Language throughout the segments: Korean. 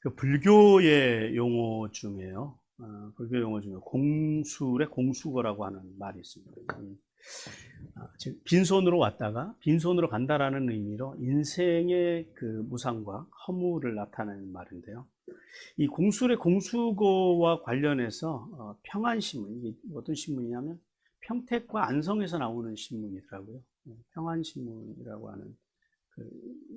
그 불교의 용어 중에요. 불교 용어 중에 공술의 공수거라고 하는 말이 있습니다. 즉 빈손으로 왔다가 빈손으로 간다라는 의미로 인생의 그 무상과 허무를 나타내는 말인데요. 이 공술의 공수거와 관련해서 평안신문, 이게 어떤 신문이냐면 평택과 안성에서 나오는 신문이더라고요. 평안신문이라고 하는 그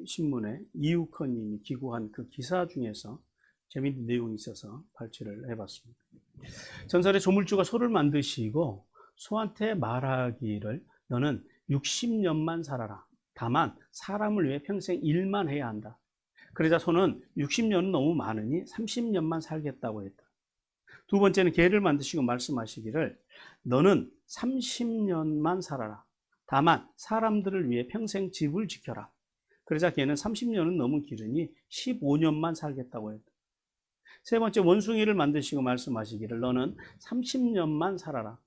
신문에 이육헌님이 기고한 그 기사 중에서 재미있는 내용이 있어서 발췌를 해봤습니다. 전설의 조물주가 소를 만드시고 소한테 말하기를 너는 60년만 살아라. 다만 사람을 위해 평생 일만 해야 한다. 그러자 소는 60년은 너무 많으니 30년만 살겠다고 했다. 두 번째는 개를 만드시고 말씀하시기를 너는 30년만 살아라. 다만 사람들을 위해 평생 집을 지켜라. 그러자 개는 30년은 너무 길으니 15년만 살겠다고 했다. 세 번째, 원숭이를 만드시고 말씀하시기를 너는 30년만 살아라.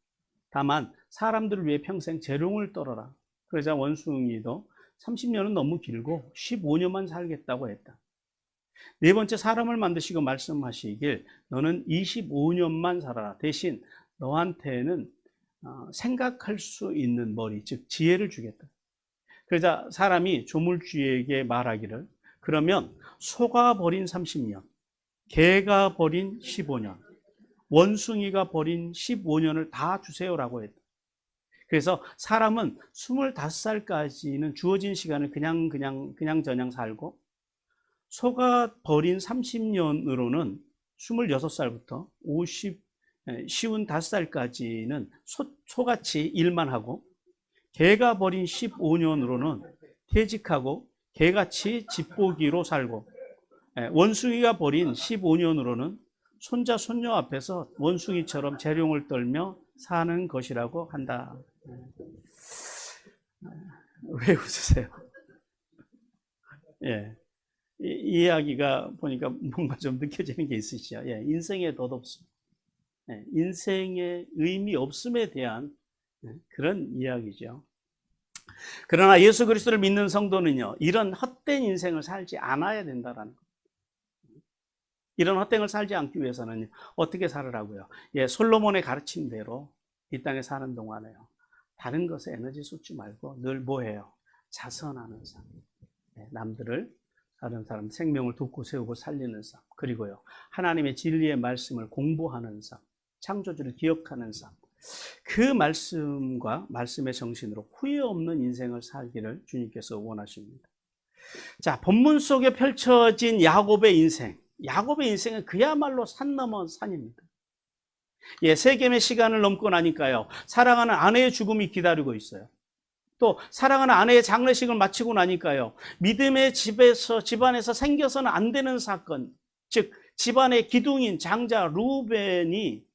다만 사람들을 위해 평생 재롱을 떨어라. 그러자 원숭이도 30년은 너무 길고 15년만 살겠다고 했다. 네 번째, 사람을 만드시고 말씀하시길 너는 25년만 살아라. 대신 너한테는 생각할 수 있는 머리, 즉 지혜를 주겠다. 그러자 사람이 조물주에게 말하기를 그러면 소가 버린 30년, 개가 버린 15년, 원숭이가 버린 15년을 다 주세요라고 했다. 그래서 사람은 25살까지는 주어진 시간을 그냥 살고 소가 버린 30년으로는 26살부터 55살까지는 소같이 일만 하고 개가 버린 15년으로는 퇴직하고 개같이 집보기로 살고 원숭이가 버린 15년으로는 손자 손녀 앞에서 원숭이처럼 재롱을 떨며 사는 것이라고 한다. 왜 웃으세요? 예. 이 이야기가 보니까 뭔가 좀 느껴지는 게 있으시죠? 예. 인생의 덧없음, 예. 인생의 의미 없음에 대한 그런 이야기죠. 그러나 예수 그리스도를 믿는 성도는요, 이런 헛된 인생을 살지 않아야 된다라는 것. 이런 헛된 걸 살지 않기 위해서는 어떻게 살으라고요? 예, 솔로몬의 가르침대로 이 땅에 사는 동안에요, 다른 것에 에너지 쏟지 말고 늘 뭐해요? 자선하는 삶. 예, 남들을, 다른 사람 생명을 돕고 세우고 살리는 삶. 그리고요, 하나님의 진리의 말씀을 공부하는 삶. 창조주를 기억하는 삶. 그 말씀과 말씀의 정신으로 후회 없는 인생을 살기를 주님께서 원하십니다. 자, 본문 속에 펼쳐진 야곱의 인생. 야곱의 인생은 그야말로 산 넘어 산입니다. 예, 세겜의 시간을 넘고 나니까요, 사랑하는 아내의 죽음이 기다리고 있어요. 또 사랑하는 아내의 장례식을 마치고 나니까요, 믿음의 집안에서 생겨서는 안 되는 사건, 즉 집안의 기둥인 장자 루벤이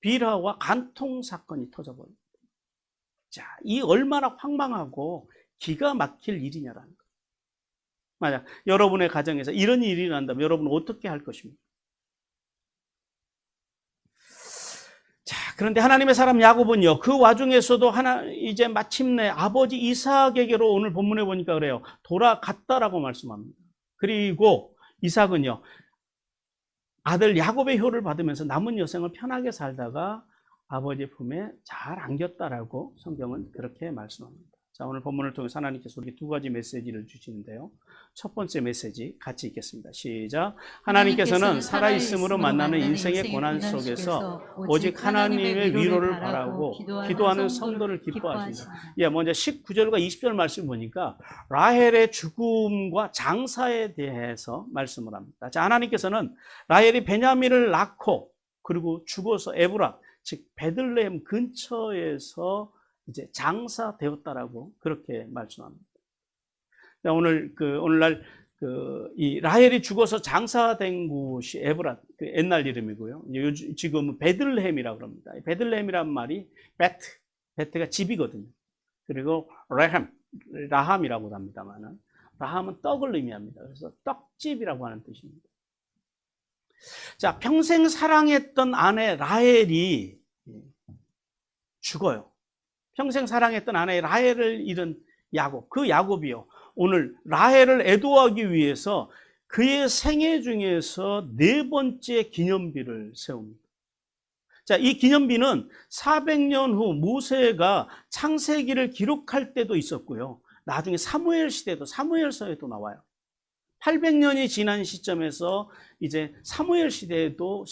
빌하와 간통 사건이 터져버립니다. 자, 이 얼마나 황망하고 기가 막힐 일이냐라는 거. 만약 여러분의 가정에서 이런 일이 난다면 여러분은 어떻게 할 것입니까? 자, 그런데 하나님의 사람 야곱은요, 그 와중에서도 이제 마침내 아버지 이삭에게로 오늘 본문에 보니까 그래요, 돌아갔다라고 말씀합니다. 그리고 이삭은요, 아들 야곱의 효를 받으면서 남은 여생을 편하게 살다가 아버지 품에 잘 안겼다라고 성경은 그렇게 말씀합니다. 자, 오늘 본문을 통해서 하나님께서 우리에게 두 가지 메시지를 주시는데요. 첫 번째 메시지 같이 읽겠습니다. 시작. 하나님께서는 살아있음으로 만나는 인생의 고난 속에서 오직 하나님의 위로를 바라고 기도하는 성도를 기뻐하신다. 예, 먼저 19절과 20절 말씀 보니까 라헬의 죽음과 장사에 대해서 말씀을 합니다. 자, 하나님께서는 라헬이 베냐민을 낳고 그리고 죽어서 에브라, 즉 베들레헴 근처에서 이제 장사되었다라고 그렇게 말씀합니다. 오늘날 이 라헬이 죽어서 장사된 곳이 에브라, 그 옛날 이름이고요. 지금은 베들레헴이라고 합니다. 베들레헴이란 말이 베트가 집이거든요. 그리고 라함이라고 합니다만은 라함은 떡을 의미합니다. 그래서 떡집이라고 하는 뜻입니다. 자, 평생 사랑했던 아내 라헬이 죽어요. 평생 사랑했던 아내 라헬을 잃은 야곱, 그 야곱이요, 오늘 라헬을 애도하기 위해서 그의 생애 중에서 네 번째 기념비를 세웁니다. 자, 이 기념비는 400년 후 모세가 창세기를 기록할 때도 있었고요. 나중에 사무엘 시대도, 사무엘서에도 나와요. 800년이 지난 시점에서 이제 사무엘 시대에도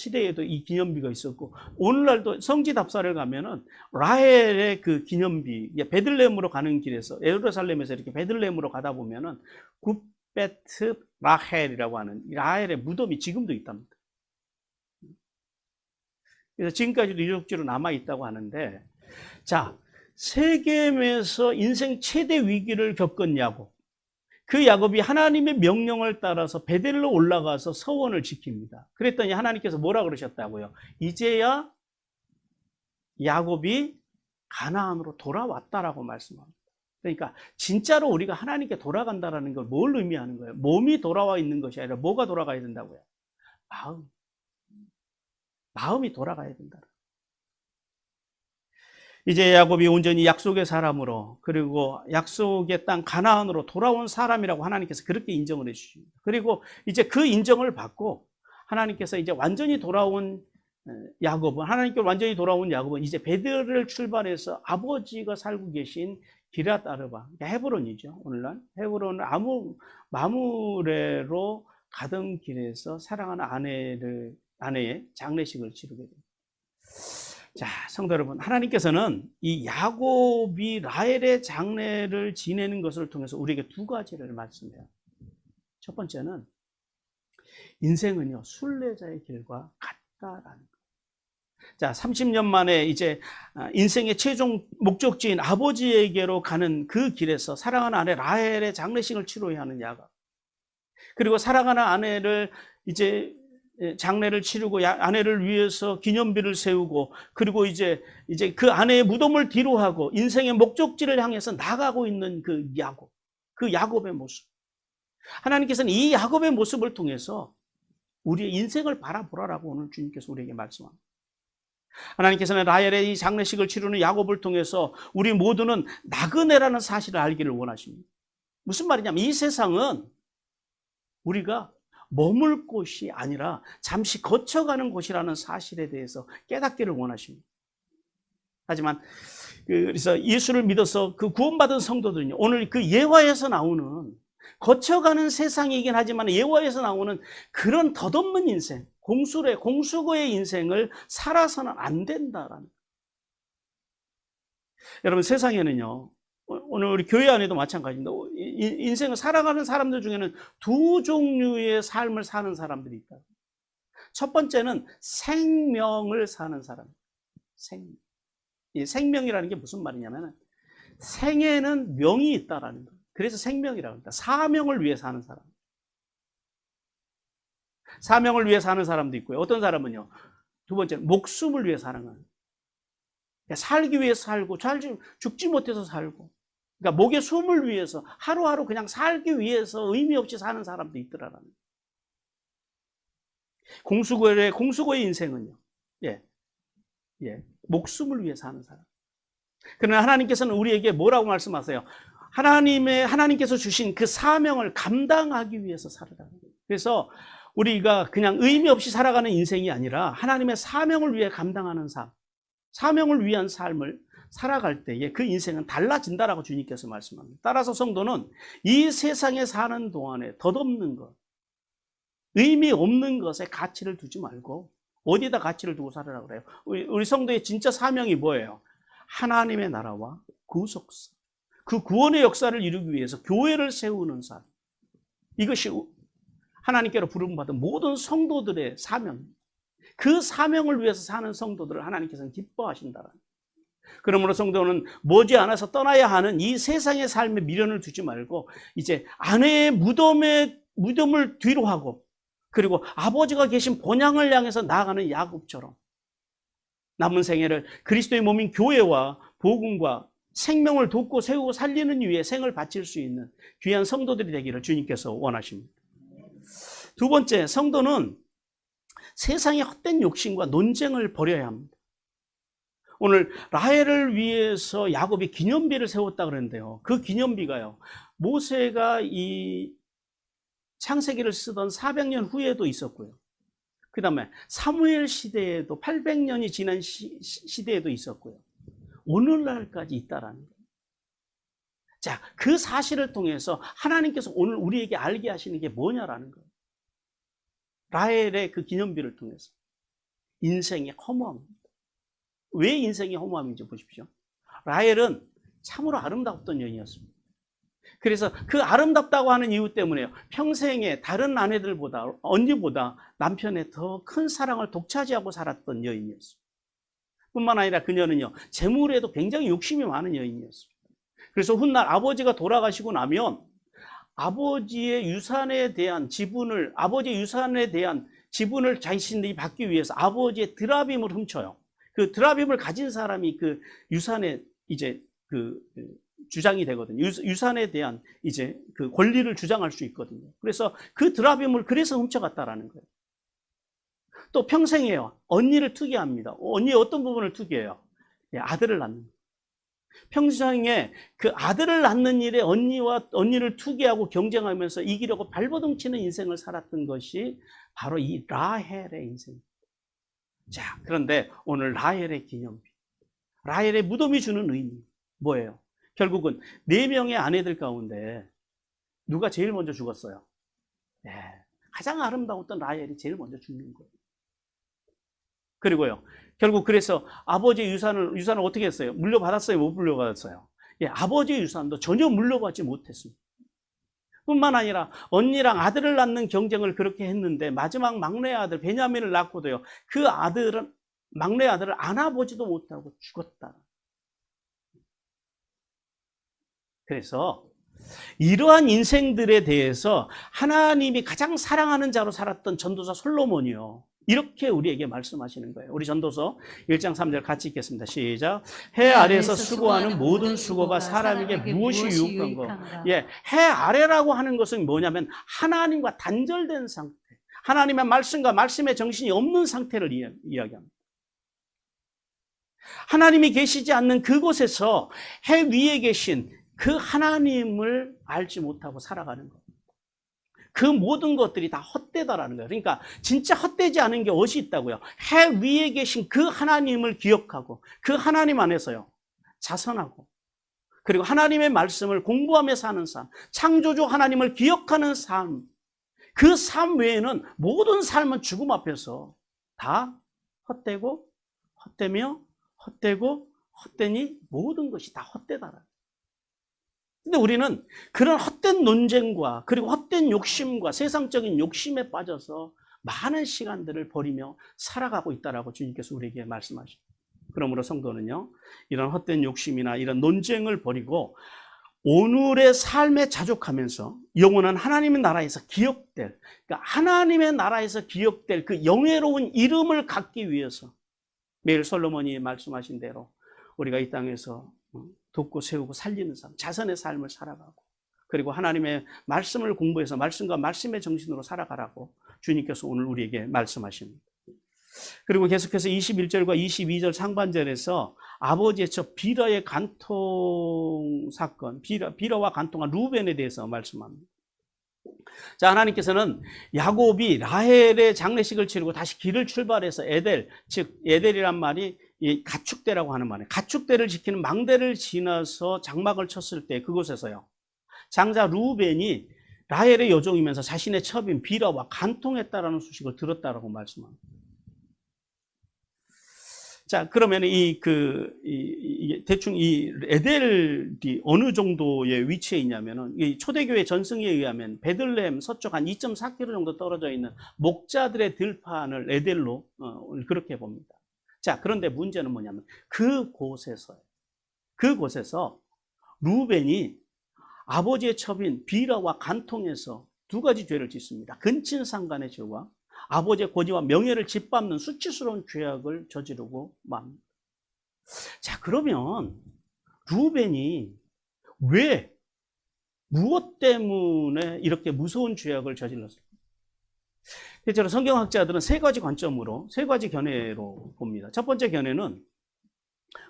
이 기념비가 있었고, 오늘날도 성지 답사를 가면은 라헬의 그 기념비, 베들레헴으로 가는 길에서, 예루살렘에서 이렇게 베들레헴으로 가다 보면은 굿베트 라헬이라고 하는 라헬의 무덤이 지금도 있답니다. 그래서 지금까지도 유적지로 남아 있다고 하는데, 자, 세겜에서 인생 최대 위기를 겪은 야곱. 그 야곱이 하나님의 명령을 따라서 베델로 올라가서 서원을 지킵니다. 그랬더니 하나님께서 뭐라 그러셨다고요? 이제야 야곱이 가나안으로 돌아왔다라고 말씀합니다. 그러니까 진짜로 우리가 하나님께 돌아간다라는 걸 뭘 의미하는 거예요? 몸이 돌아와 있는 것이 아니라 뭐가 돌아가야 된다고요? 마음이 돌아가야 된다. 이제 야곱이 온전히 약속의 사람으로, 그리고 약속의 땅 가나안으로 돌아온 사람이라고 하나님께서 그렇게 인정을 해주십니다. 그리고 이제 그 인정을 받고 하나님께서 이제 완전히 돌아온 야곱은, 하나님께 완전히 돌아온 야곱은 이제 베들을 출발해서 아버지가 살고 계신 기럇 아르바, 헤브론이죠. 오늘날 헤브론을 마무레로 가던 길에서 사랑하는 아내의 장례식을 치르게 됩니다. 자, 성도 여러분, 하나님께서는 이 야곱이 라헬의 장례를 지내는 것을 통해서 우리에게 두 가지를 말씀해요. 첫 번째는 인생은요, 순례자의 길과 같다라는 것. 자, 30년 만에 이제 인생의 최종 목적지인 아버지에게로 가는 그 길에서 사랑하는 아내 라헬의 장례식을 치러야 하는 야곱. 그리고 사랑하는 아내를 이제 장례를 치르고 아내를 위해서 기념비를 세우고, 그리고 이제 그 아내의 무덤을 뒤로하고 인생의 목적지를 향해서 나가고 있는 그 야곱, 그 야곱의 모습. 하나님께서는 이 야곱의 모습을 통해서 우리의 인생을 바라보라라고 오늘 주님께서 우리에게 말씀합니다. 하나님께서는 라헬의 이 장례식을 치르는 야곱을 통해서 우리 모두는 나그네라는 사실을 알기를 원하십니다. 무슨 말이냐면 이 세상은 우리가 머물 곳이 아니라 잠시 거쳐가는 곳이라는 사실에 대해서 깨닫기를 원하십니다. 하지만 그래서 예수를 믿어서 그 구원받은 성도들은요, 오늘 그 예화에서 나오는, 거쳐가는 세상이긴 하지만 예화에서 나오는 그런 덧없는 인생, 공수거의 인생을 살아서는 안 된다라는. 여러분, 세상에는요, 오늘 우리 교회 안에도 마찬가지입니다. 인생을 살아가는 사람들 중에는 두 종류의 삶을 사는 사람들이 있다. 첫 번째는 생명을 사는 사람. 이 생명이라는 게 무슨 말이냐면, 생에는 명이 있다라는 거예요. 그래서 생명이라고 합니다. 사명을 위해 사는 사람. 사명을 위해 사는 사람도 있고요. 어떤 사람은요, 두 번째는 목숨을 위해 사는 거예요. 살기 위해서 살고, 죽지 못해서 살고, 그러니까 목의 숨을 위해서 하루하루 그냥 살기 위해서 의미 없이 사는 사람도 있더라라는. 공수거의 인생은요, 목숨을 위해 사는 사람. 그러나 하나님께서는 우리에게 뭐라고 말씀하세요? 하나님께서 주신 그 사명을 감당하기 위해서 살아라. 그래서 우리가 그냥 의미 없이 살아가는 인생이 아니라 하나님의 사명을 위해 감당하는 삶, 사명을 위한 삶을 살아갈 때에 그 인생은 달라진다라고 주님께서 말씀합니다. 따라서 성도는 이 세상에 사는 동안에 덧없는 것, 의미 없는 것에 가치를 두지 말고 어디에다 가치를 두고 살으라고 그래요? 우리 성도의 진짜 사명이 뭐예요? 하나님의 나라와 구속사, 그 구원의 역사를 이루기 위해서 교회를 세우는 삶. 이것이 하나님께로 부름받은 모든 성도들의 사명. 그 사명을 위해서 사는 성도들을 하나님께서는 기뻐하신다는. 그러므로 성도는 머지않아서 떠나야 하는 이 세상의 삶에 미련을 두지 말고 이제 아내의 무덤을 뒤로 하고, 그리고 아버지가 계신 본향을 향해서 나아가는 야곱처럼 남은 생애를 그리스도의 몸인 교회와 복음과 생명을 돕고 세우고 살리는 위에 생을 바칠 수 있는 귀한 성도들이 되기를 주님께서 원하십니다. 두 번째, 성도는 세상의 헛된 욕심과 논쟁을 버려야 합니다. 오늘 라헬을 위해서 야곱이 기념비를 세웠다 그랬는데요, 그 기념비가요, 모세가 이 창세기를 쓰던 400년 후에도 있었고요. 그 다음에 사무엘 시대에도 800년이 지난 시대에도 있었고요. 오늘날까지 있다라는 거예요. 자, 그 사실을 통해서 하나님께서 오늘 우리에게 알게 하시는 게 뭐냐라는 거예요. 라헬의 그 기념비를 통해서 인생의 허무함입니다. 왜 인생의 허무함인지 보십시오. 라헬은 참으로 아름다웠던 여인이었습니다. 그래서 그 아름답다고 하는 이유 때문에요. 평생에 다른 아내들보다, 언니보다 남편의 더 큰 사랑을 독차지하고 살았던 여인이었습니다. 뿐만 아니라 그녀는요, 재물에도 굉장히 욕심이 많은 여인이었습니다. 그래서 훗날 아버지가 돌아가시고 나면 아버지의 유산에 대한 지분을 자신들이 받기 위해서 아버지의 드라빔을 훔쳐요. 그 드라빔을 가진 사람이 그 유산에 이제 주장이 되거든요. 유산에 대한 이제 그 권리를 주장할 수 있거든요. 그래서 그 드라빔을 그래서 훔쳐갔다라는 거예요. 또 평생에요. 언니를 투기합니다. 언니의 어떤 부분을 투기해요? 아들을 낳는 거예요. 평생에 그 아들을 낳는 일에 언니를 투기하고 경쟁하면서 이기려고 발버둥 치는 인생을 살았던 것이 바로 이 라헬의 인생입니다. 자, 그런데 오늘 라헬의 기념비, 라헬의 무덤이 주는 의미 뭐예요? 결국은 4명의 아내들 가운데 누가 제일 먼저 죽었어요? 네, 가장 아름다웠던 라헬이 제일 먼저 죽는 거예요. 그리고요, 결국 그래서 아버지의 유산을 어떻게 했어요? 물려받았어요? 못 물려받았어요? 예, 아버지의 유산도 전혀 물려받지 못했습니다. 뿐만 아니라 언니랑 아들을 낳는 경쟁을 그렇게 했는데 마지막 막내 아들 베냐민을 낳고도요, 그 막내 아들을 안아보지도 못하고 죽었다. 그래서 이러한 인생들에 대해서 하나님이 가장 사랑하는 자로 살았던 전도사 솔로몬이요, 이렇게 우리에게 말씀하시는 거예요. 우리 전도서 1장 3절 같이 읽겠습니다. 시작. 해 아래에서 수고하는 모든 수고가 사람에게 무엇이 유익한 거. 예, 해 아래라고 하는 것은 뭐냐면 하나님과 단절된 상태, 하나님의 말씀과 말씀의 정신이 없는 상태를 이야기합니다. 하나님이 계시지 않는 그곳에서 해 위에 계신 그 하나님을 알지 못하고 살아가는 것. 그 모든 것들이 다 헛되다라는 거예요. 그러니까 진짜 헛되지 않은 게 어디 있다고요? 해 위에 계신 그 하나님을 기억하고 그 하나님 안에서요, 자선하고, 그리고 하나님의 말씀을 공부하며 사는 삶, 창조주 하나님을 기억하는 삶, 그 삶 외에는 모든 삶은 죽음 앞에서 다 헛되고 헛되며 헛되고 헛되니 모든 것이 다 헛되다라는 거예요. 근데 우리는 그런 헛된 논쟁과 그리고 헛된 욕심과 세상적인 욕심에 빠져서 많은 시간들을 버리며 살아가고 있다라고 주님께서 우리에게 말씀하십니다. 그러므로 성도는요, 이런 헛된 욕심이나 이런 논쟁을 버리고 오늘의 삶에 자족하면서 영원한 하나님의 나라에서 기억될, 그러니까 하나님의 나라에서 기억될 그 영예로운 이름을 갖기 위해서 매일 솔로몬이 말씀하신 대로 우리가 이 땅에서 돕고 세우고 살리는 삶, 자선의 삶을 살아가고, 그리고 하나님의 말씀을 공부해서 말씀과 말씀의 정신으로 살아가라고 주님께서 오늘 우리에게 말씀하십니다. 그리고 계속해서 21절과 22절 상반절에서 아버지의 저 비라의 간통 사건, 비라와 간통한 루벤에 대해서 말씀합니다. 자, 하나님께서는 야곱이 라헬의 장례식을 치르고 다시 길을 출발해서 에델, 즉 에델이란 말이 이 가축대라고 하는 말이에요. 가축대를 지키는 망대를 지나서 장막을 쳤을 때 그곳에서요, 장자 루벤이 라헬의 여종이면서 자신의 첩인 비라와 간통했다라는 소식을 들었다라고 말씀합니다. 자, 그러면 대충 이 에델이 어느 정도의 위치에 있냐면은, 이 초대교회 전승에 의하면 베들레헴 서쪽 한 2.4km 정도 떨어져 있는 목자들의 들판을 에델로 그렇게 봅니다. 자, 그런데 문제는 뭐냐면 그곳에서 루벤이 아버지의 첩인 비라와 간통해서 두 가지 죄를 짓습니다. 근친상간의 죄와 아버지의 권위와 명예를 짓밟는 수치스러운 죄악을 저지르고 맙니다. 자, 그러면 루벤이 왜, 무엇 때문에 이렇게 무서운 죄악을 저질렀을까? 대체로 성경학자들은 세 가지 관점으로, 세 가지 견해로 봅니다. 첫 번째 견해는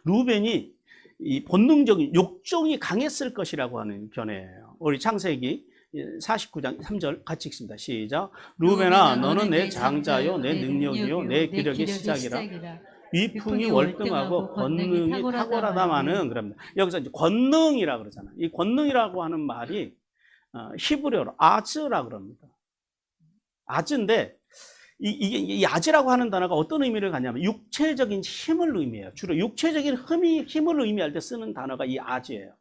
루벤이 이 본능적인 욕정이 강했을 것이라고 하는 견해예요. 우리 창세기 49장 3절 같이 읽습니다. 시작. 루벤아 너는 내 장자요 내 능력이요 내 기력의 시작이라. 위풍이 월등하고 권능이 탁월하다마는 그럽니다. 여기서 이제 권능이라 그러잖아요. 이 권능이라고 하는 말이 히브리어로 아즈라 그럽니다. 아즈인데 이 아즈라고 하는 단어가 어떤 의미를 갖냐면 육체적인 힘을 의미해요. 주로 육체적인 힘을 의미할 때 쓰는 단어가 이 아즈예요.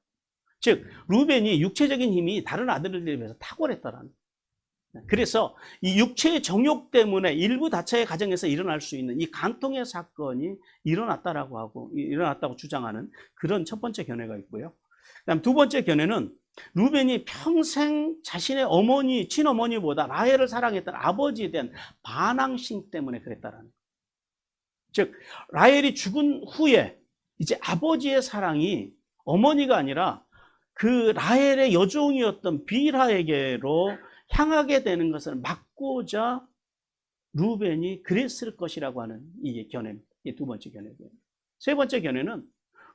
즉 루벤이 육체적인 힘이 다른 아들들에 비해서 탁월했다라는. 그래서 이 육체의 정욕 때문에 일부 다처의 가정에서 일어날 수 있는 이 간통의 사건이 일어났다고 주장하는 그런 첫 번째 견해가 있고요. 그다음 두 번째 견해는 루벤이 평생 자신의 어머니, 친어머니보다 라헬을 사랑했던 아버지에 대한 반항심 때문에 그랬다라는 거예요. 즉 라헬이 죽은 후에 이제 아버지의 사랑이 어머니가 아니라 그 라헬의 여종이었던 빌하에게로 향하게 되는 것을 막고자 루벤이 그랬을 것이라고 하는 이게 견해입니다. 이 두 번째 견해고요. 세 번째 견해는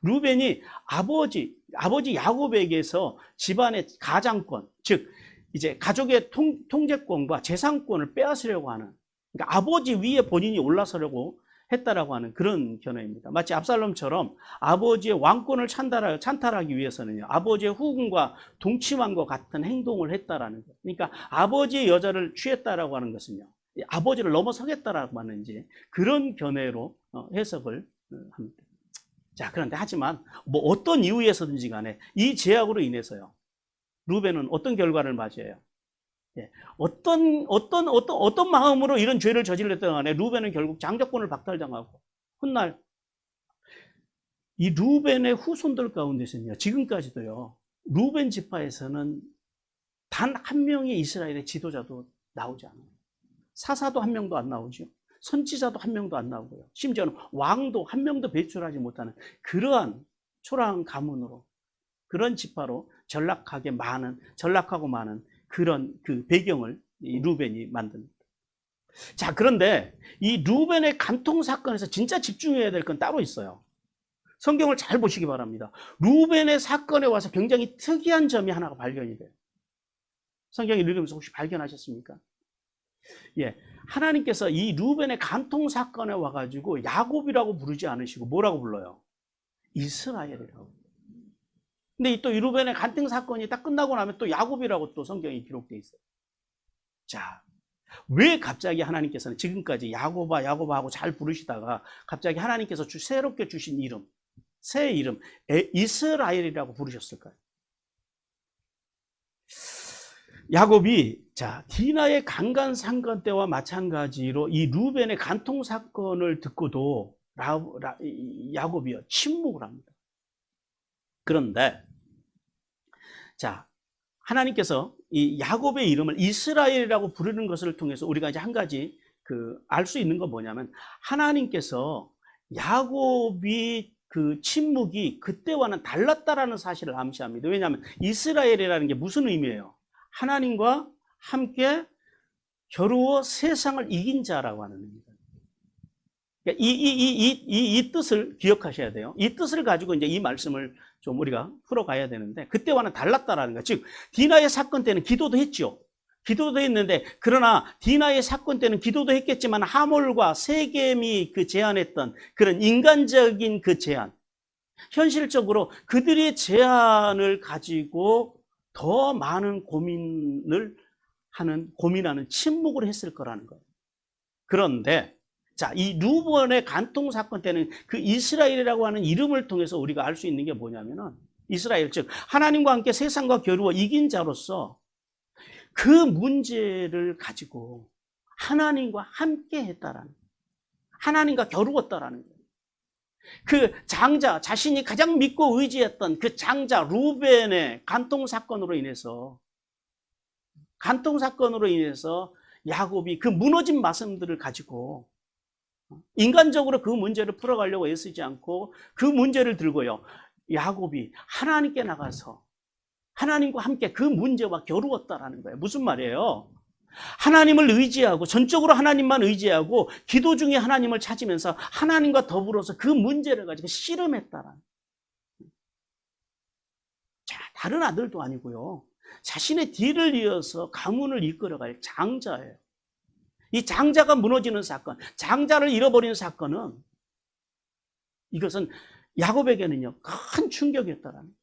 루벤이 아버지 야곱에게서 집안의 가장권, 즉 이제 가족의 통제권과 재산권을 빼앗으려고 하는, 그러니까 아버지 위에 본인이 올라서려고 했다라고 하는 그런 견해입니다. 마치 압살롬처럼 아버지의 왕권을 찬탈하기 위해서는요, 아버지의 후궁과 동침함과 같은 행동을 했다라는 거예요. 그러니까 아버지의 여자를 취했다라고 하는 것은요, 아버지를 넘어서겠다라고 하는 이제 그런 견해로 해석을 합니다. 자, 그런데 하지만 뭐 어떤 이유에서든지 간에 이 제약으로 인해서요, 루벤은 어떤 결과를 맞이해요? 예, 어떤 마음으로 이런 죄를 저질렀던 간에 루벤은 결국 장자권을 박탈당하고 훗날 이 루벤의 후손들 가운데서는요, 지금까지도요, 루벤 지파에서는 단 한 명의 이스라엘의 지도자도 나오지 않아요. 사사도 한 명도 안 나오죠. 선지자도 한 명도 안 나오고요. 심지어는 왕도 한 명도 배출하지 못하는 그러한 초라한 가문으로, 그런 지파로 전락하고 많은 그런 그 배경을 이 루벤이 만듭니다. 자, 그런데 이 루벤의 간통 사건에서 진짜 집중해야 될 건 따로 있어요. 성경을 잘 보시기 바랍니다. 루벤의 사건에 와서 굉장히 특이한 점이 하나가 발견이 돼요. 성경을 읽으면서 혹시 발견하셨습니까? 예, 하나님께서 이 루벤의 간통 사건에 와가지고 야곱이라고 부르지 않으시고 뭐라고 불러요? 이스라엘이라고. 근데 또 이 루벤의 간통 사건이 딱 끝나고 나면 또 야곱이라고 또 성경이 기록되어 있어요. 자, 왜 갑자기 하나님께서는 지금까지 야곱아 하고 잘 부르시다가 갑자기 하나님께서 새롭게 주신 이름, 새 이름 이스라엘이라고 부르셨을까요? 야곱이 디나의 강간상간 때와 마찬가지로 이 루벤의 간통 사건을 듣고도 야곱이요 침묵을 합니다. 그런데 하나님께서 이 야곱의 이름을 이스라엘이라고 부르는 것을 통해서 우리가 이제 한 가지 알 수 있는 건 뭐냐면, 하나님께서 야곱이 그 침묵이 그때와는 달랐다라는 사실을 암시합니다. 왜냐하면 이스라엘이라는 게 무슨 의미예요? 하나님과 함께 겨루어 세상을 이긴 자라고 하는 의미입니다. 그러니까 이 뜻을 기억하셔야 돼요. 이 뜻을 가지고 이제 이 말씀을 좀 우리가 풀어가야 되는데, 그때와는 달랐다라는 거. 즉, 디나의 사건 때는 기도도 했죠. 기도도 했는데, 그러나 디나의 사건 때는 기도도 했겠지만 하몰과 세겜이 제안했던 그런 인간적인 그 제안, 현실적으로 그들의 제안을 가지고 더 많은 고민하는 침묵을 했을 거라는 거예요. 그런데 이 루벤의 간통 사건 때는 그 이스라엘이라고 하는 이름을 통해서 우리가 알 수 있는 게 뭐냐면은, 이스라엘, 즉 하나님과 함께 세상과 겨루어 이긴 자로서 그 문제를 가지고 하나님과 함께 했다라는, 하나님과 겨루었다라는 거예요. 그 장자, 자신이 가장 믿고 의지했던 그 장자 루벤의 간통 사건으로 인해서 야곱이 그 무너진 말씀들을 가지고 인간적으로 그 문제를 풀어가려고 애쓰지 않고 그 문제를 들고요, 야곱이 하나님께 나가서 하나님과 함께 그 문제와 겨루었다라는 거예요. 무슨 말이에요? 하나님을 의지하고, 전적으로 하나님만 의지하고 기도 중에 하나님을 찾으면서 하나님과 더불어서 그 문제를 가지고 씨름했다라는. 다른 아들도 아니고요, 자신의 뒤를 이어서 가문을 이끌어갈 장자예요. 이 장자가 무너지는 사건, 장자를 잃어버리는 사건은 이것은 야곱에게는요 큰 충격이었다라는.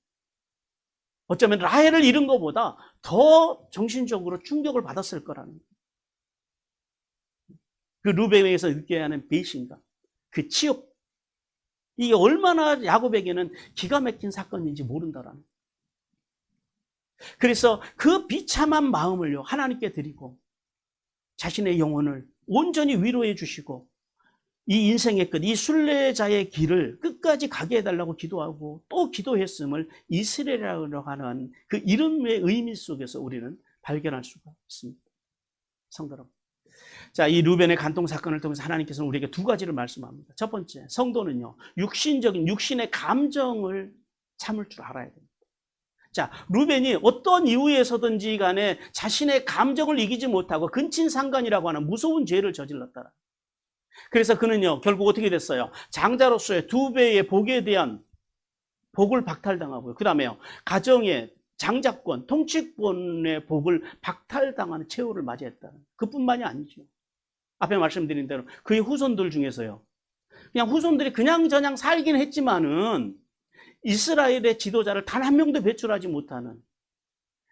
어쩌면 라헬을 잃은 것보다 더 정신적으로 충격을 받았을 거라는. 그 루벤에게서 느껴야 하는 배신감, 그 치욕, 이게 얼마나 야곱에게는 기가 막힌 사건인지 모른다라는. 그래서 그 비참한 마음을요 하나님께 드리고 자신의 영혼을 온전히 위로해 주시고 이 인생의 끝, 이 순례자의 길을 끝까지 가게 해달라고 기도하고 또 기도했음을 이스라엘이라고 하는 그 이름의 의미 속에서 우리는 발견할 수가 있습니다. 성도 여러분, 자, 이 루벤의 간통 사건을 통해서 하나님께서는 우리에게 두 가지를 말씀합니다. 첫 번째, 성도는요 육신의 감정을 참을 줄 알아야 됩니다. 자, 루벤이 어떤 이유에서든지 간에 자신의 감정을 이기지 못하고 근친상간이라고 하는 무서운 죄를 저질렀다. 그래서 그는요 결국 어떻게 됐어요? 장자로서의 2배의 복에 대한 복을 박탈당하고요. 그 다음에요 가정의 장자권, 통치권의 복을 박탈당하는 최후를 맞이했다는. 그뿐만이 아니죠. 앞에 말씀드린 대로 그의 후손들 중에서요 그냥 후손들이 그냥저냥 살긴 했지만은 이스라엘의 지도자를 단 한 명도 배출하지 못하는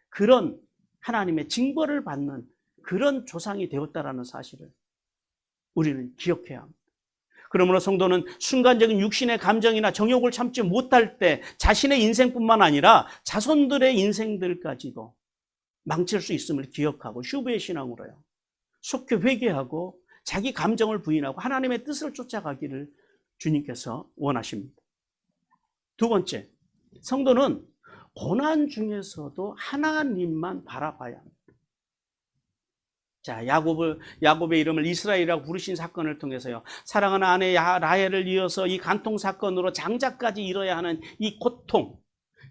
그런 하나님의 징벌을 받는 그런 조상이 되었다라는 사실을 우리는 기억해야 합니다. 그러므로 성도는 순간적인 육신의 감정이나 정욕을 참지 못할 때 자신의 인생뿐만 아니라 자손들의 인생들까지도 망칠 수 있음을 기억하고 슈브의 신앙으로요 속히 회개하고 자기 감정을 부인하고 하나님의 뜻을 쫓아가기를 주님께서 원하십니다. 두 번째, 성도는 고난 중에서도 하나님만 바라봐야 합니다. 자, 야곱의 이름을 이스라엘이라고 부르신 사건을 통해서요 사랑하는 아내 라헬을 이어서 이 간통 사건으로 장자까지 이뤄야 하는 이 고통,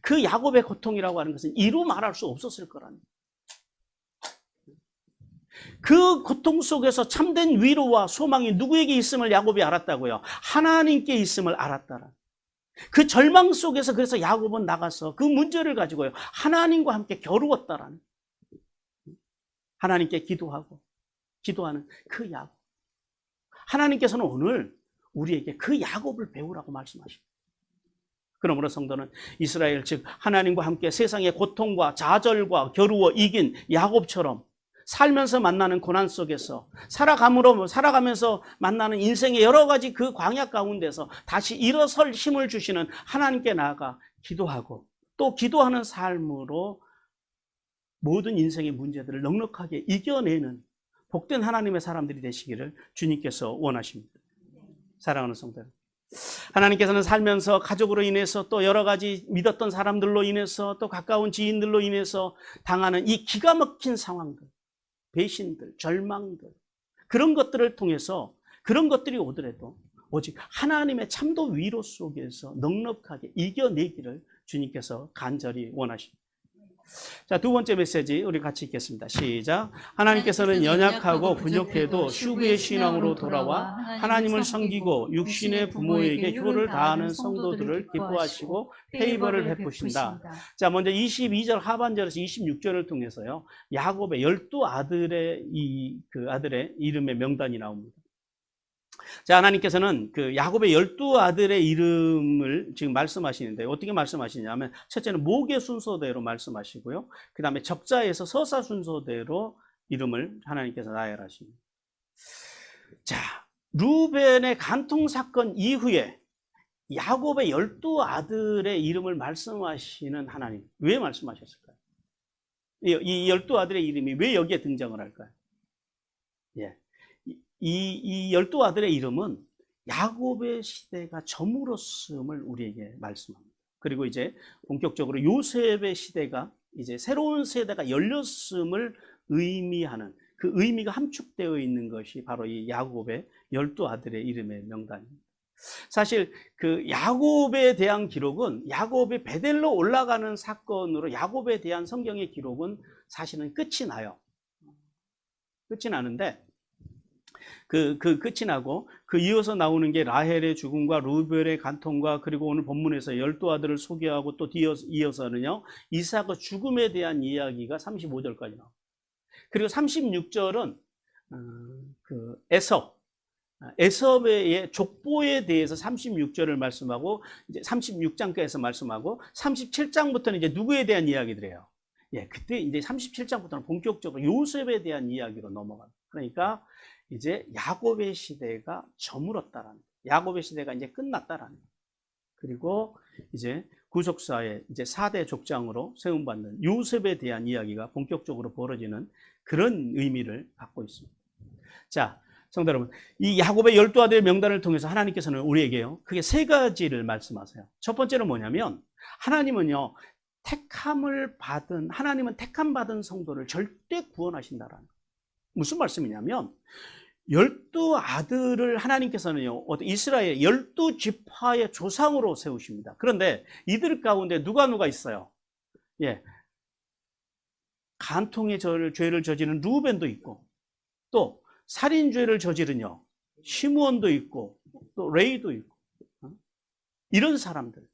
그 야곱의 고통이라고 하는 것은 이루 말할 수 없었을 거라는. 그 고통 속에서 참된 위로와 소망이 누구에게 있음을 야곱이 알았다고요? 하나님께 있음을 알았다라. 그 절망 속에서 그래서 야곱은 나가서 그 문제를 가지고요 하나님과 함께 겨루었다라는. 하나님께 기도하는 그 야곱. 하나님께서는 오늘 우리에게 그 야곱을 배우라고 말씀하십니다. 그러므로 성도는 이스라엘 즉 하나님과 함께 세상의 고통과 좌절과 겨루어 이긴 야곱처럼 살면서 만나는 고난 속에서 살아가면서 만나는 인생의 여러 가지 그 광야 가운데서 다시 일어설 힘을 주시는 하나님께 나아가 기도하고 또 기도하는 삶으로 모든 인생의 문제들을 넉넉하게 이겨내는 복된 하나님의 사람들이 되시기를 주님께서 원하십니다. 사랑하는 성도 여러분, 하나님께서는 살면서 가족으로 인해서 또 여러 가지 믿었던 사람들로 인해서 또 가까운 지인들로 인해서 당하는 이 기가 막힌 상황들, 배신들, 절망들, 그런 것들을 통해서 그런 것들이 오더라도 오직 하나님의 참도 위로 속에서 넉넉하게 이겨내기를 주님께서 간절히 원하십니다. 자, 두 번째 메시지 우리 같이 읽겠습니다. 시작. 하나님께서는 연약하고 부족해도 슈브의 신앙으로 돌아와 하나님을 섬기고 육신의 부모에게 효를 다하는 성도들을 기뻐하시고 페이버를 베푸신다. 자, 먼저 22절 하반절에서 26절을 통해서요 야곱의 12아들의 아들의 이름의 명단이 나옵니다. 자, 하나님께서는 그 야곱의 12아들의 이름을 지금 말씀하시는데 어떻게 말씀하시냐면 첫째는 목의 순서대로 말씀하시고요. 그 다음에 적자에서 서사 순서대로 이름을 하나님께서 나열하십니다. 자, 루벤의 간통 사건 이후에 야곱의 12아들의 이름을 말씀하시는 하나님, 왜 말씀하셨을까요? 이 12아들의 이름이 왜 여기에 등장을 할까요? 예. 이 12아들의 이름은 야곱의 시대가 저물었음을 우리에게 말씀합니다. 그리고 이제 본격적으로 요셉의 시대가 이제 새로운 세대가 열렸음을 의미하는 그 의미가 함축되어 있는 것이 바로 이 야곱의 12아들의 이름의 명단입니다. 사실 그 야곱에 대한 기록은 야곱이 베델로 올라가는 사건으로 야곱에 대한 성경의 기록은 사실은 끝이 나요. 끝이 나는데 끝이 나고 그 이어서 나오는 게 라헬의 죽음과 루벨의 간통과 그리고 오늘 본문에서 12아들을 소개하고 또 이어서는요 이삭의 죽음에 대한 이야기가 35절까지 나옵니다. 그리고 36절은 그 에섭의 족보에 대해서 36절을 말씀하고 이제 36장까지서 말씀하고 37장부터는 이제 누구에 대한 이야기들이에요. 예, 그때 이제 37장부터는 본격적으로 요셉에 대한 이야기로 넘어갑니다. 그러니까 이제 야곱의 시대가 저물었다라는 거예요. 야곱의 시대가 이제 끝났다라는 거예요. 그리고 이제 구속사의 이제 4대 족장으로 세움받는 요셉에 대한 이야기가 본격적으로 벌어지는 그런 의미를 갖고 있습니다. 자, 성도 여러분, 이 야곱의 12아들의 명단을 통해서 하나님께서는 우리에게요, 크게 세 가지를 말씀하세요. 첫 번째는 뭐냐면, 하나님은요, 하나님은 택함 받은 성도를 절대 구원하신다라는 거예요. 무슨 말씀이냐면, 12아들을 하나님께서는요, 이스라엘 12지파의 조상으로 세우십니다. 그런데 이들 가운데 누가 있어요? 예. 간통의 죄를 저지른 루벤도 있고, 또 살인죄를 저지른요 시므온도 있고, 또 레이도 있고, 이런 사람들,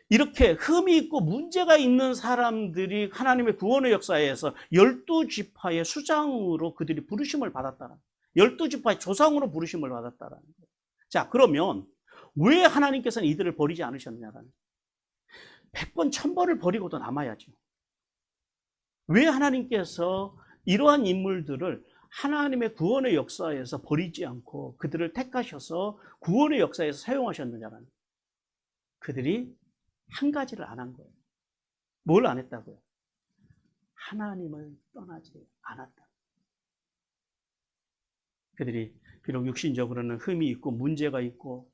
이렇게 흠이 있고 문제가 있는 사람들이 하나님의 구원의 역사에서 12지파의 수장으로 그들이 부르심을 받았다는, 12지파의 조상으로 부르심을 받았다는 거예요. 자, 그러면 왜 하나님께서는 이들을 버리지 않으셨냐라는, 100번 1000번을 버리고도 남아야죠. 왜 하나님께서 이러한 인물들을 하나님의 구원의 역사에서 버리지 않고 그들을 택하셔서 구원의 역사에서 사용하셨느냐라는, 그들이 한 가지를 안 한 거예요. 뭘 안 했다고요? 하나님을 떠나지 않았다. 그들이 비록 육신적으로는 흠이 있고 문제가 있고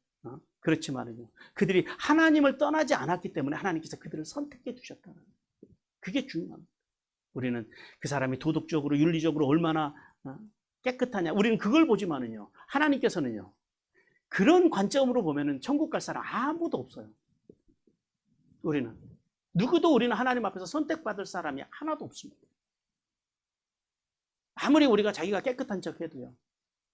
그렇지만은요, 그들이 하나님을 떠나지 않았기 때문에 하나님께서 그들을 선택해 주셨다는 거예요. 그게 중요합니다. 우리는 그 사람이 도덕적으로 윤리적으로 얼마나 깨끗하냐, 우리는 그걸 보지만은요, 하나님께서는요, 그런 관점으로 보면은 천국 갈 사람 아무도 없어요. 우리는 하나님 앞에서 선택받을 사람이 하나도 없습니다. 아무리 우리가 자기가 깨끗한 척 해도요,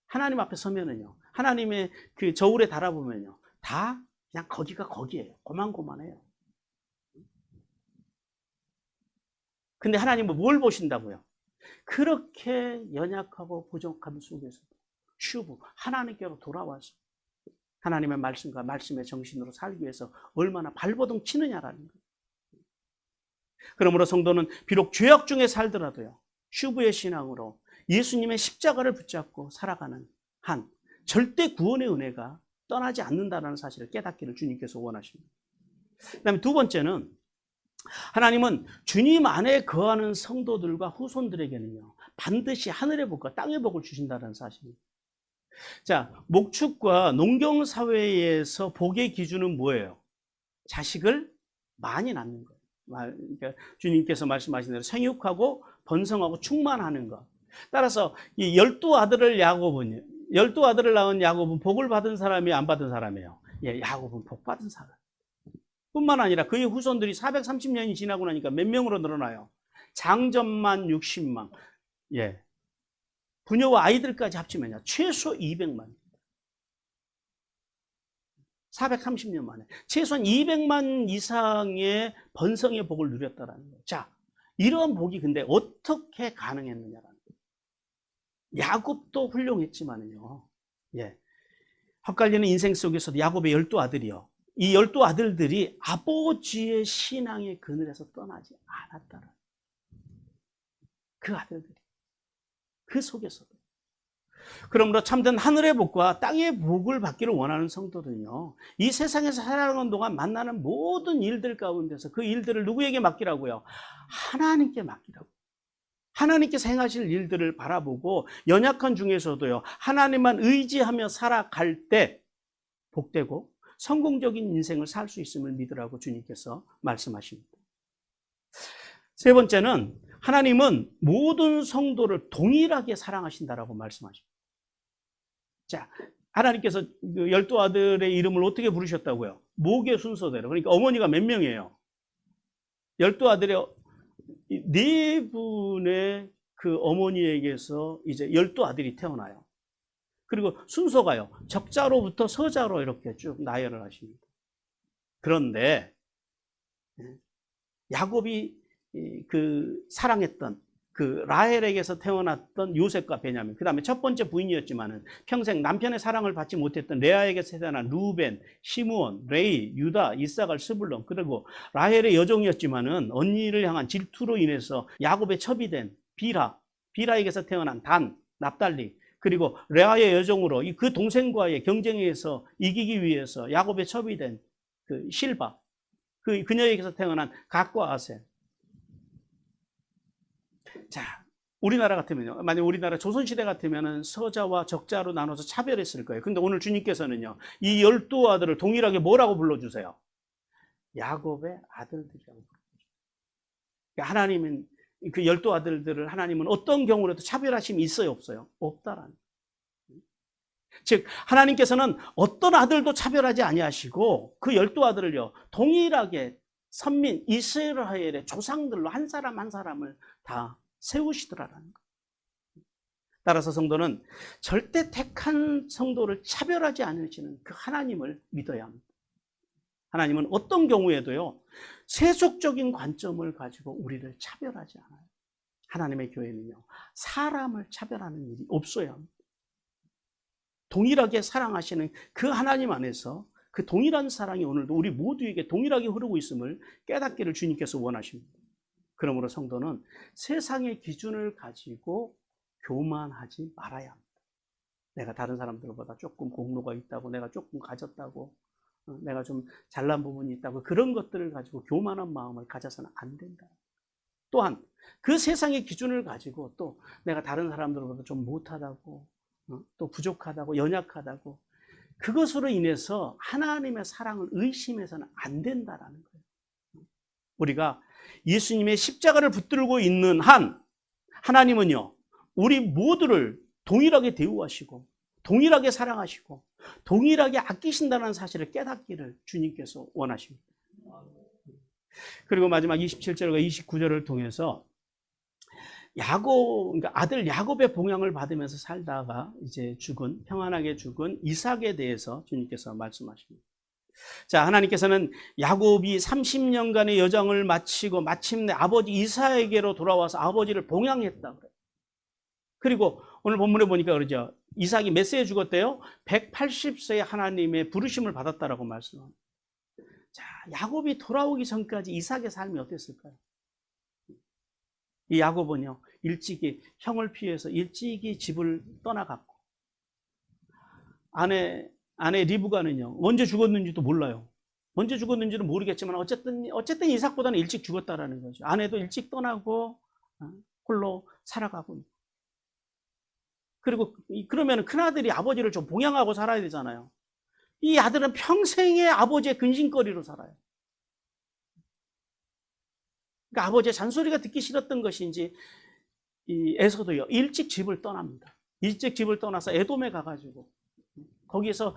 하나님 앞에 서면은요, 하나님의 그 저울에 달아보면요, 다 그냥 거기가 거기예요. 고만고만해요. 근데 하나님은 뭘 보신다고요? 그렇게 연약하고 부족함 속에서도 슈브 하나님께로 돌아와서 하나님의 말씀과 말씀의 정신으로 살기 위해서 얼마나 발버둥 치느냐라는 거예요. 그러므로 성도는 비록 죄악 중에 살더라도요, 슈브의 신앙으로 예수님의 십자가를 붙잡고 살아가는 한 절대 구원의 은혜가 떠나지 않는다는 사실을 깨닫기를 주님께서 원하십니다. 그 다음에 두 번째는, 하나님은 주님 안에 거하는 성도들과 후손들에게는요, 반드시 하늘의 복과 땅의 복을 주신다는 사실입니다. 자, 목축과 농경사회에서 복의 기준은 뭐예요? 자식을 많이 낳는 거예요. 그러니까 주님께서 말씀하신 대로 생육하고 번성하고 충만하는 것. 따라서 이 12아들을 낳은 야곱은 복을 받은 사람이 안 받은 사람이에요. 예, 야곱은 복 받은 사람. 뿐만 아니라 그의 후손들이 430년이 지나고 나니까 몇 명으로 늘어나요? 장전만 60만. 예. 부녀와 아이들까지 합치면요, 최소 200만. 430년 만에 최소한 200만 이상의 번성의 복을 누렸다라는 거예요. 자, 이러한 복이 근데 어떻게 가능했느냐라는 거예요. 야곱도 훌륭했지만은요, 예, 헛갈리는 인생 속에서도 야곱의 12아들이요, 이 12아들들이 아버지의 신앙의 그늘에서 떠나지 않았다라는, 그 아들들이 그 속에서도. 그러므로 참된 하늘의 복과 땅의 복을 받기를 원하는 성도들은요, 이 세상에서 살아가는 동안 만나는 모든 일들 가운데서 그 일들을 누구에게 맡기라고요? 하나님께 맡기라고. 하나님께서 행하실 일들을 바라보고 연약한 중에서도요, 하나님만 의지하며 살아갈 때 복되고 성공적인 인생을 살 수 있음을 믿으라고 주님께서 말씀하십니다. 세 번째는, 하나님은 모든 성도를 동일하게 사랑하신다라고 말씀하십니다. 자, 하나님께서 그 12아들의 이름을 어떻게 부르셨다고요? 목의 순서대로. 그러니까 어머니가 몇 명이에요? 12아들의 4분의 그 어머니에게서 이제 12아들이 태어나요. 그리고 순서가요. 적자로부터 서자로 이렇게 쭉 나열을 하십니다. 그런데 야곱이 그 사랑했던 그 라헬에게서 태어났던 요셉과 베냐민, 그 다음에 첫 번째 부인이었지만은 평생 남편의 사랑을 받지 못했던 레아에게서 태어난 루벤, 시므온, 레이, 유다, 이사갈, 스불론, 그리고 라헬의 여종이었지만은 언니를 향한 질투로 인해서 야곱의 첩이 된 비라에게서 태어난 단, 납달리, 그리고 레아의 여종으로 그 동생과의 경쟁에서 이기기 위해서 야곱의 첩이 된 그 실바, 그녀에게서 태어난 갓과 아셀. 자, 우리나라 같으면요. 만약 우리나라 조선시대 같으면은 서자와 적자로 나눠서 차별했을 거예요. 근데 오늘 주님께서는요, 이 12아들을 동일하게 뭐라고 불러주세요? 야곱의 아들들이라고 불러주세요. 그러니까 하나님은 그 12아들들을 하나님은 어떤 경우라도 차별하심이 있어요, 없어요? 없다라는 거예요. 즉 하나님께서는 어떤 아들도 차별하지 아니하시고 그 12아들을요 동일하게 선민 이스라엘의 조상들로 한 사람 한 사람을 다 세우시더라라는 거예요. 따라서 성도는 절대 택한 성도를 차별하지 않으시는 그 하나님을 믿어야 합니다. 하나님은 어떤 경우에도요 세속적인 관점을 가지고 우리를 차별하지 않아요. 하나님의 교회는요 사람을 차별하는 일이 없어야 합니다. 동일하게 사랑하시는 그 하나님 안에서 그 동일한 사랑이 오늘도 우리 모두에게 동일하게 흐르고 있음을 깨닫기를 주님께서 원하십니다. 그러므로 성도는 세상의 기준을 가지고 교만하지 말아야 합니다. 내가 다른 사람들보다 조금 공로가 있다고, 내가 조금 가졌다고, 내가 좀 잘난 부분이 있다고 그런 것들을 가지고 교만한 마음을 가져서는 안 된다. 또한 그 세상의 기준을 가지고 또 내가 다른 사람들보다 좀 못하다고, 또 부족하다고, 연약하다고, 그것으로 인해서 하나님의 사랑을 의심해서는 안 된다라는 거예요. 우리가 예수님의 십자가를 붙들고 있는 한 하나님은요 우리 모두를 동일하게 대우하시고 동일하게 사랑하시고 동일하게 아끼신다는 사실을 깨닫기를 주님께서 원하십니다. 그리고 마지막 27절과 29절을 통해서 그러니까 아들 야곱의 봉양을 받으면서 살다가 이제 평안하게 죽은 이삭에 대해서 주님께서 말씀하십니다. 자, 하나님께서는 야곱이 30년간의 여정을 마치고 마침내 아버지 이삭에게로 돌아와서 아버지를 봉양했다 그래요. 그리고 오늘 본문에 보니까 그러죠. 이삭이 몇 세에 죽었대요? 180세에 하나님의 부르심을 받았다라고 말씀합니다. 자, 야곱이 돌아오기 전까지 이삭의 삶이 어땠을까요? 이 야곱은요 일찍이 형을 피해서 일찍이 집을 떠나갔고 아내 리브가는요 언제 죽었는지도 몰라요. 언제 죽었는지는 모르겠지만 어쨌든 이삭보다는 일찍 죽었다라는 거죠. 아내도 일찍 떠나고 홀로 살아가고. 그리고 그러면 큰아들이 아버지를 좀 봉양하고 살아야 되잖아요. 이 아들은 평생에 아버지의 근심거리로 살아요. 그러니까 아버지의 잔소리가 듣기 싫었던 것인지 이 에서도요 일찍 집을 떠납니다. 일찍 집을 떠나서 에돔에 가가지고 거기에서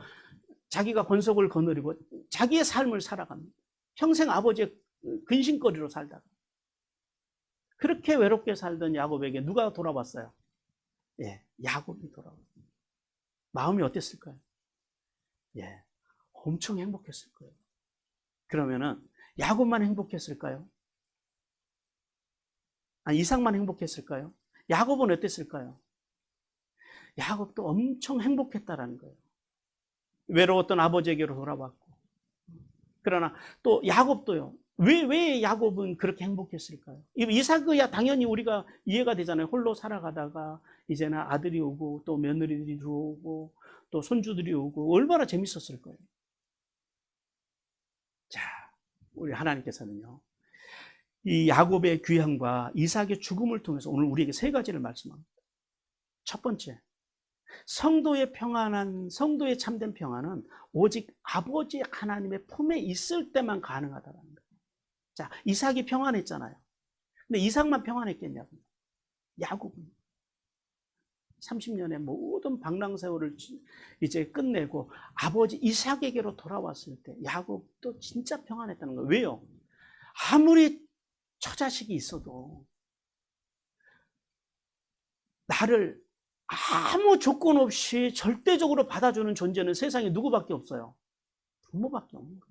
자기가 번석을 거느리고 자기의 삶을 살아갑니다. 평생 아버지의 근심거리로 살다가 그렇게 외롭게 살던 야곱에게 누가 돌아왔어요? 예, 야곱이 돌아왔어요. 마음이 어땠을까요? 예, 엄청 행복했을 거예요. 그러면은 야곱만 행복했을까요? 아니, 이삭만 행복했을까요? 야곱은 어땠을까요? 야곱도 엄청 행복했다라는 거예요. 외로웠던 아버지에게로 돌아왔고. 그러나 또 야곱도요. 왜 야곱은 그렇게 행복했을까요? 이삭이야 당연히 우리가 이해가 되잖아요. 홀로 살아가다가 이제는 아들이 오고 또 며느리들이 들어오고 또 손주들이 오고 얼마나 재밌었을 거예요. 자, 우리 하나님께서는요. 이 야곱의 귀향과 이삭의 죽음을 통해서 오늘 우리에게 세 가지를 말씀합니다. 첫 번째, 성도의 참된 평안은 오직 아버지 하나님의 품에 있을 때만 가능하다는 거예요. 자, 이삭이 평안했잖아요. 근데 이삭만 평안했겠냐고요. 야곱은 30년의 모든 방랑세월을 이제 끝내고 아버지 이삭에게로 돌아왔을 때 야곱도 진짜 평안했다는 거예요. 왜요? 아무리 처자식이 있어도 나를 아무 조건 없이 절대적으로 받아주는 존재는 세상에 누구밖에 없어요? 부모밖에 없는 거예요.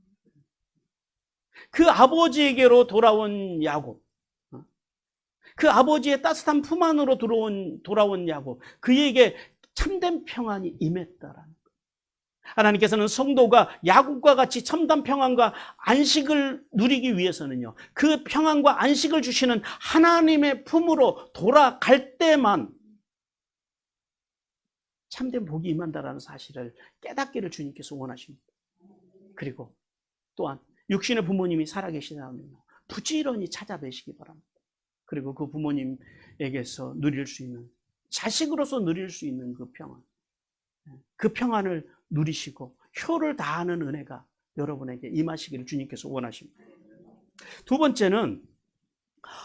그 아버지에게로 돌아온 야곱, 그 아버지의 따뜻한 품 안으로 돌아온 야곱, 그에게 참된 평안이 임했다라는 거예요. 하나님께서는 성도가 야곱과 같이 참된 평안과 안식을 누리기 위해서는요, 그 평안과 안식을 주시는 하나님의 품으로 돌아갈 때만 참된 복이 임한다라는 사실을 깨닫기를 주님께서 원하십니다. 그리고 또한 육신의 부모님이 살아계시다면 부지런히 찾아뵈시기 바랍니다. 그리고 그 부모님에게서 누릴 수 있는, 자식으로서 누릴 수 있는 그 평안을 누리시고 효를 다하는 은혜가 여러분에게 임하시기를 주님께서 원하십니다. 두 번째는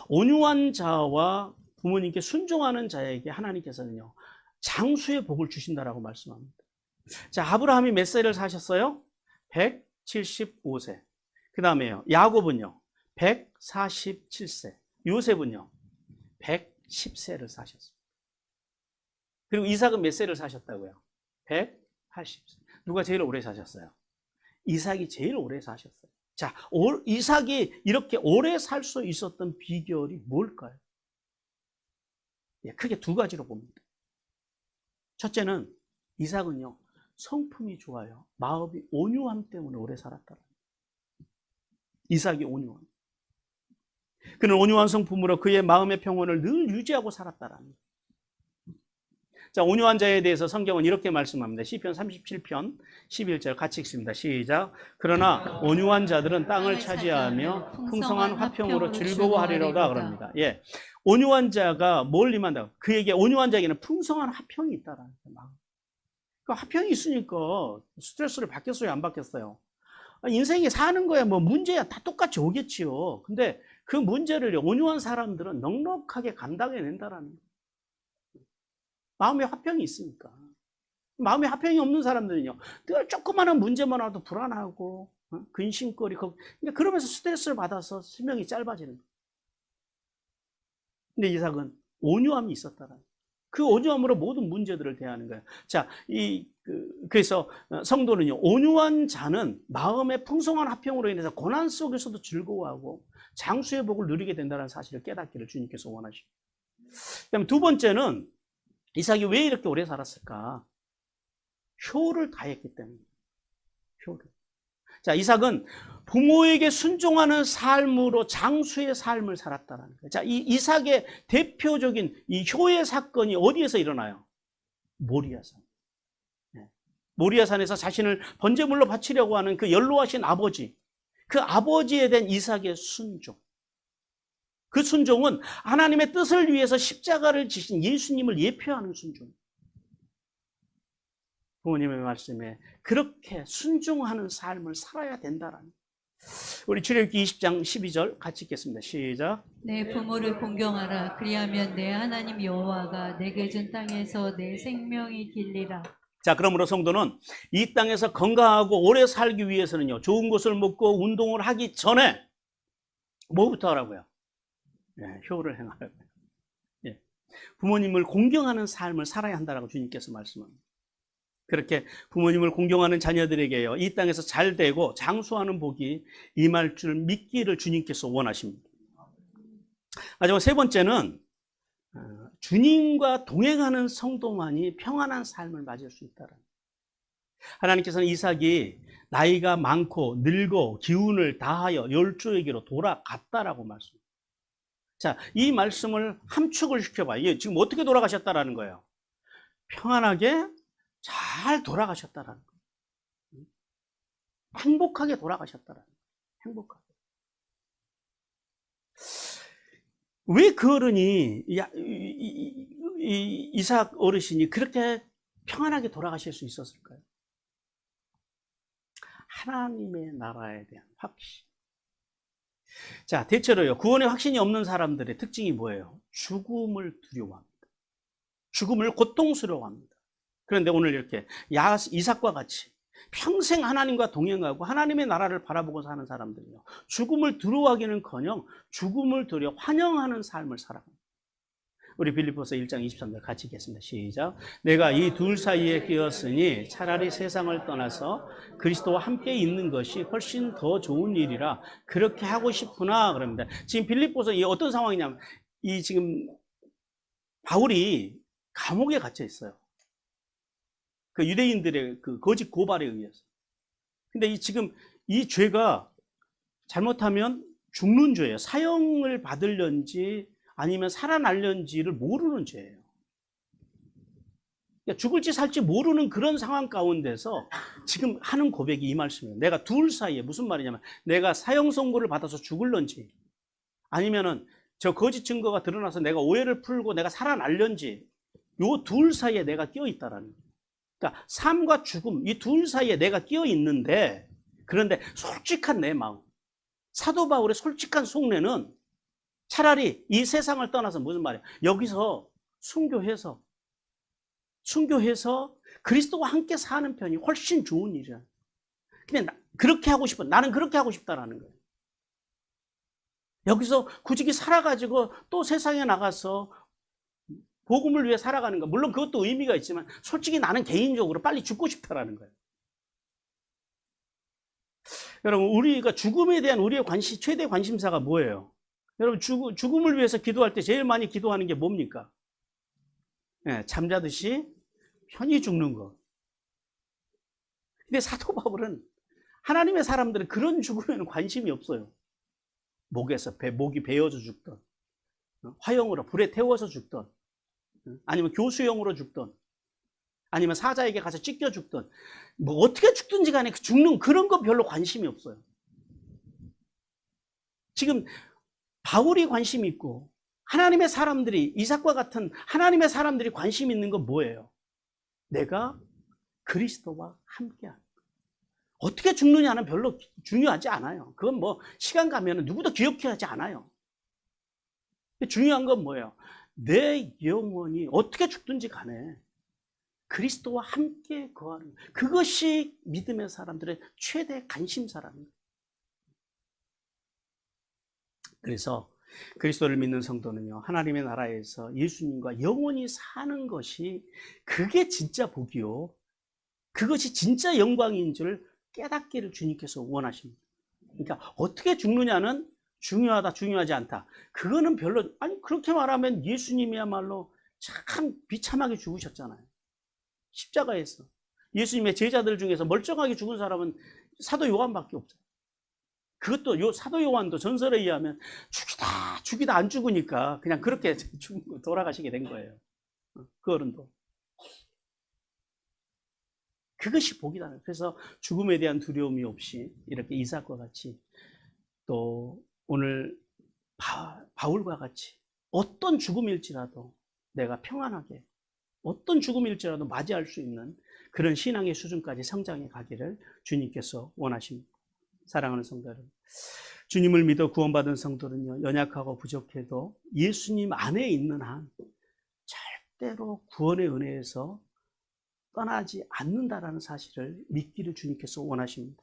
온유한 자와 부모님께 순종하는 자에게 하나님께서는요, 장수의 복을 주신다라고 말씀합니다. 자, 아브라함이 몇 세를 사셨어요? 175세. 그 다음에요, 야곱은요 147세. 요셉은요 110세를 사셨습니다. 그리고 이삭은 몇 세를 사셨다고요? 180세. 누가 제일 오래 사셨어요? 이삭이 제일 오래 사셨어요. 자, 이삭이 이렇게 오래 살 수 있었던 비결이 뭘까요? 예, 크게 두 가지로 봅니다. 첫째는 이삭은요, 성품이 좋아요. 마음이 온유함 때문에 오래 살았다. 이삭이 온유함. 그는 온유한 성품으로 그의 마음의 평온을 늘 유지하고 살았다라는 거예요. 자, 온유한 자에 대해서 성경은 이렇게 말씀합니다. 시편 37편 11절 같이 읽습니다. 시작. 그러나 온유한 자들은 땅을 차지하며 풍성한 화평으로 즐거워하리로다 그럽니다. 예, 온유한 자가 뭘 임한다? 그에게, 온유한 자에게는 풍성한 화평이 있다라는 거예요. 그 화평이 있으니까 스트레스를 받겠어요, 안 받겠어요? 인생에 사는 거야 뭐 문제야 다 똑같이 오겠지요. 근데 그 문제를 온유한 사람들은 넉넉하게 감당해낸다라는 거예요. 마음에 화평이 있으니까. 마음에 화평이 없는 사람들은요, 늘 조그마한 문제만 와도 불안하고 근심거리고, 그러면서 스트레스를 받아서 수명이 짧아지는 거예요. 근데 이삭은 온유함이 있었다라는 거예요. 그 온유함으로 모든 문제들을 대하는 거예요. 자, 그래서 성도는요, 온유한 자는 마음의 풍성한 화평으로 인해서 고난 속에서도 즐거워하고 장수의 복을 누리게 된다는 사실을 깨닫기를 주님께서 원하십니다. 그다음에 두 번째는 이삭이 왜 이렇게 오래 살았을까? 효를 다했기 때문에. 효를. 자, 이삭은 부모에게 순종하는 삶으로 장수의 삶을 살았다는 거예요. 자, 이 이삭의 대표적인 이 효의 사건이 어디에서 일어나요? 모리아산. 네. 모리아산에서 자신을 번제물로 바치려고 하는 그 연로하신 아버지, 그 아버지에 대한 이삭의 순종. 그 순종은 하나님의 뜻을 위해서 십자가를 지신 예수님을 예표하는 순종. 부모님의 말씀에 그렇게 순종하는 삶을 살아야 된다라는. 우리 출애굽기 20장 12절 같이 읽겠습니다. 시작. 내 부모를 공경하라. 그리하면 내 하나님 여호와가 내게 준 땅에서 내 생명이 길리라. 자, 그러므로 성도는 이 땅에서 건강하고 오래 살기 위해서는요, 좋은 것을 먹고 운동을 하기 전에 뭐부터 하라고요? 예, 효를 행하라고요. 예, 부모님을 공경하는 삶을 살아야 한다라고 주님께서 말씀합니다. 그렇게 부모님을 공경하는 자녀들에게요, 이 땅에서 잘 되고 장수하는 복이 임할 줄 믿기를 주님께서 원하십니다. 마지막 세 번째는 주님과 동행하는 성도만이 평안한 삶을 맞을 수 있다는. 하나님께서는 이삭이 나이가 많고 늙어 기운을 다하여 열조에게로 돌아갔다라고 말씀합니다. 자, 이 말씀을 함축을 시켜봐요. 이게 지금 어떻게 돌아가셨다라는 거예요? 평안하게 잘 돌아가셨다라는 거예요. 행복하게 돌아가셨다라는 거예요. 행복하게. 왜 그 어른이, 이삭 어르신이 그렇게 평안하게 돌아가실 수 있었을까요? 하나님의 나라에 대한 확신. 자, 대체로요, 구원의 확신이 없는 사람들의 특징이 뭐예요? 죽음을 두려워합니다. 죽음을 고통스러워합니다. 그런데 오늘 이렇게 이삭과 같이 평생 하나님과 동행하고 하나님의 나라를 바라보고 사는 사람들이요, 죽음을 두려워하기는커녕 죽음을 두려 환영하는 삶을 살아갑니다. 우리 빌립보서 1장 23절 같이 읽겠습니다. 시작. 내가 이 둘 사이에 끼었으니 차라리 세상을 떠나서 그리스도와 함께 있는 것이 훨씬 더 좋은 일이라 그렇게 하고 싶구나 그럽니다. 지금 빌립보서 이 어떤 상황이냐면 이 지금 바울이 감옥에 갇혀 있어요. 그 유대인들의 그 거짓 고발에 의해서. 근데 지금 이 죄가 잘못하면 죽는 죄예요. 사형을 받을런지 아니면 살아날런지를 모르는 죄예요. 그러니까 죽을지 살지 모르는 그런 상황 가운데서 지금 하는 고백이 이 말씀이에요. 내가 둘 사이에 무슨 말이냐면 내가 사형 선고를 받아서 죽을런지 아니면은 저 거짓 증거가 드러나서 내가 오해를 풀고 내가 살아날런지 요 둘 사이에 내가 끼어 있다라는 거예요. 그러니까 삶과 죽음 이 둘 사이에 내가 끼어 있는데 그런데 솔직한 내 마음 사도 바울의 솔직한 속내는 차라리 이 세상을 떠나서 무슨 말이야? 여기서 순교해서 그리스도와 함께 사는 편이 훨씬 좋은 일이야. 근데 그렇게 하고 싶어. 나는 그렇게 하고 싶다라는 거예요. 여기서 굳이 살아가지고 또 세상에 나가서 복음을 위해 살아가는 거. 물론 그것도 의미가 있지만 솔직히 나는 개인적으로 빨리 죽고 싶다라는 거예요. 여러분 우리가 죽음에 대한 우리의 최대 관심사가 뭐예요? 여러분 죽음을 위해서 기도할 때 제일 많이 기도하는 게 뭡니까? 네, 잠자듯이 편히 죽는 것. 근데 사도 바울은 하나님의 사람들은 그런 죽음에는 관심이 없어요. 목이 베어져 죽던, 화형으로 불에 태워서 죽던, 아니면 교수형으로 죽던, 아니면 사자에게 가서 찢겨 죽던, 뭐 어떻게 죽든지 간에 죽는 그런 거 별로 관심이 없어요. 지금 바울이 관심이 있고 하나님의 사람들이 이삭과 같은 하나님의 사람들이 관심 있는 건 뭐예요? 내가 그리스도와 함께하는 것. 어떻게 죽느냐는 별로 중요하지 않아요. 그건 뭐 시간 가면 누구도 기억하지 않아요. 중요한 건 뭐예요? 내 영혼이 어떻게 죽든지 간에 그리스도와 함께 거하는 것. 그것이 믿음의 사람들의 최대 관심사라는 거예요. 그래서 그리스도를 믿는 성도는요, 하나님의 나라에서 예수님과 영원히 사는 것이 그게 진짜 복이요. 그것이 진짜 영광인 줄 깨닫기를 주님께서 원하십니다. 그러니까 어떻게 죽느냐는 중요하다, 중요하지 않다. 그거는 별로, 아니, 그렇게 말하면 예수님이야말로 참 비참하게 죽으셨잖아요. 십자가에서. 예수님의 제자들 중에서 멀쩡하게 죽은 사람은 사도 요한밖에 없어요. 그것도 사도 요한도 전설에 의하면 죽이다 안 죽으니까 그냥 그렇게 돌아가시게 된 거예요. 그 어른도. 그것이 복이다. 그래서 죽음에 대한 두려움이 없이 이렇게 이삭과 같이 또 오늘 바울과 같이 어떤 죽음일지라도 내가 평안하게 어떤 죽음일지라도 맞이할 수 있는 그런 신앙의 수준까지 성장해 가기를 주님께서 원하십니다. 사랑하는 성도 여러분, 주님을 믿어 구원받은 성도는요, 연약하고 부족해도 예수님 안에 있는 한 절대로 구원의 은혜에서 떠나지 않는다라는 사실을 믿기를 주님께서 원하십니다.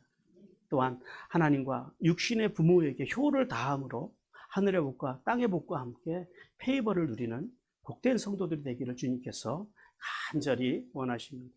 또한 하나님과 육신의 부모에게 효를 다함으로 하늘의 복과 땅의 복과 함께 페이버를 누리는 복된 성도들이 되기를 주님께서 간절히 원하십니다.